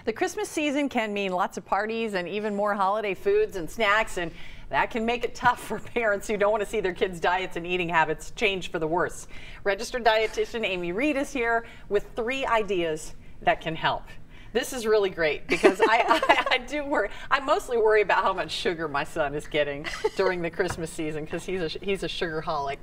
The Christmas season can mean lots of parties and even more holiday foods and snacks, and that can make it tough for parents who don't want to see their kids' diets and eating habits change for the worse. Registered dietitian Amy Reed is here with 3 ideas that can help. This is really great because I do worry. I mostly worry about how much sugar my son is getting during the Christmas season because he's a sugarholic.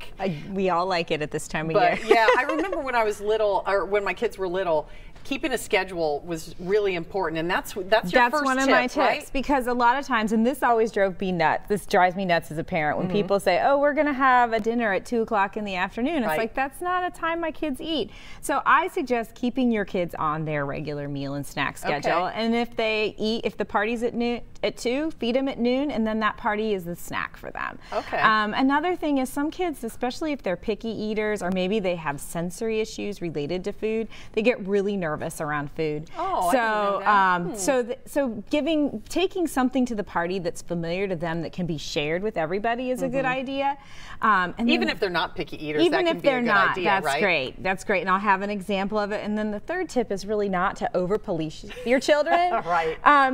We all like it at this time of year. Yeah, I remember when I was little, or when my kids were little, keeping a schedule was really important, and that's your first tip, one of my tips, right? because a lot of times, and this always drove me nuts. This drives me nuts as a parent when people say, "Oh, we're going to have a dinner at 2 o'clock in the afternoon." It's like, that's not a time my kids eat. So I suggest keeping your kids on their regular meal and snack schedule. And if the party's at noon, at 2, feed them at noon, and then that party is the snack for them. Another thing is some kids, especially if they're picky eaters or maybe they have sensory issues related to food, they get really nervous around food. So taking something to the party that's familiar to them that can be shared with everybody is a good idea. And even if they're not picky eaters, that can be a good idea, that's right? great. That's great, and I'll have an example of it. And then the third tip is really not to over-police your children.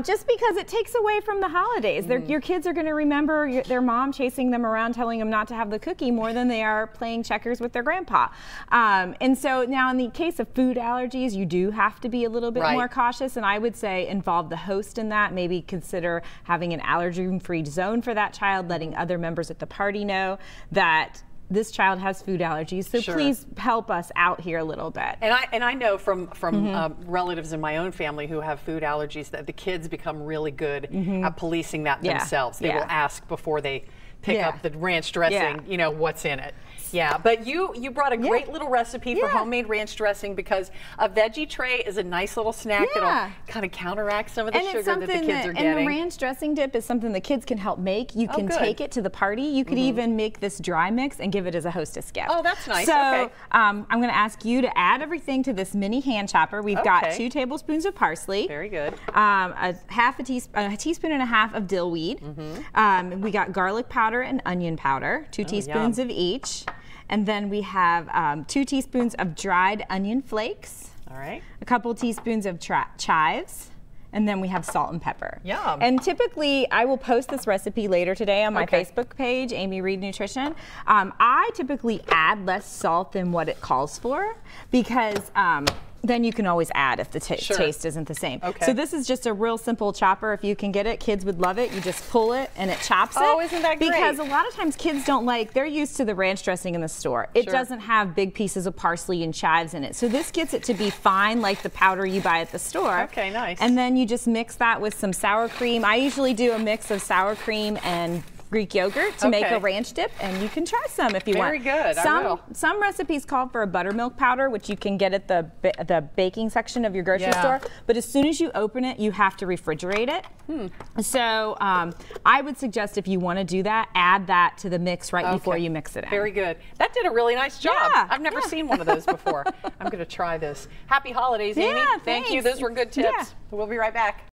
Just because it takes away from the holidays. Your kids are going to remember their mom chasing them around telling them not to have the cookie more than they are playing checkers with their grandpa. And so now in the case of food allergies, you do have to be a little bit more cautious, and I would say involve the host in that. Maybe consider having an allergen-free zone for that child, letting other members at the party know that this child has food allergies, so please help us out here a little bit. And I know from relatives in my own family who have food allergies that the kids become really good at policing that themselves. They will ask before they pick up the ranch dressing, you know, what's in it. Yeah, but you brought a great little recipe for homemade ranch dressing, because a veggie tray is a nice little snack that'll kind of counteract some of the sugar that the kids are getting. And the ranch dressing dip is something the kids can help make. You can take it to the party. You could even make this dry mix and give it as a hostess gift. Oh, that's nice. So I'm going to ask you to add everything to this mini hand chopper. We've got 2 tablespoons of parsley. Very good. A teaspoon and a half of dill weed. We got garlic powder and onion powder, 2 teaspoons of each. And then we have 2 teaspoons of dried onion flakes. All right. A couple teaspoons of chives. And then we have salt and pepper. Yum. And typically, I will post this recipe later today on my Facebook page, Amy Reed Nutrition. I typically add less salt than what it calls for, because then you can always add if the taste isn't the same. So this is just a real simple chopper. If you can get it, kids would love it. You just pull it and it chops it. Oh, isn't that great? Because a lot of times kids don't they're used to the ranch dressing in the store. It doesn't have big pieces of parsley and chives in it. So this gets it to be fine, like the powder you buy at the store. Okay, nice. And then you just mix that with some sour cream. I usually do a mix of sour cream and Greek yogurt to make a ranch dip, and you can try some if you want. Very good. I will. Some recipes call for a buttermilk powder, which you can get at the baking section of your grocery store. But as soon as you open it, you have to refrigerate it. So I would suggest, if you want to do that, add that to the mix right before you mix it in. Very good. That did a really nice job. I've never seen one of those before. I'm going to try this. Happy holidays, Amy. Thank you. Those were good tips. We'll be right back.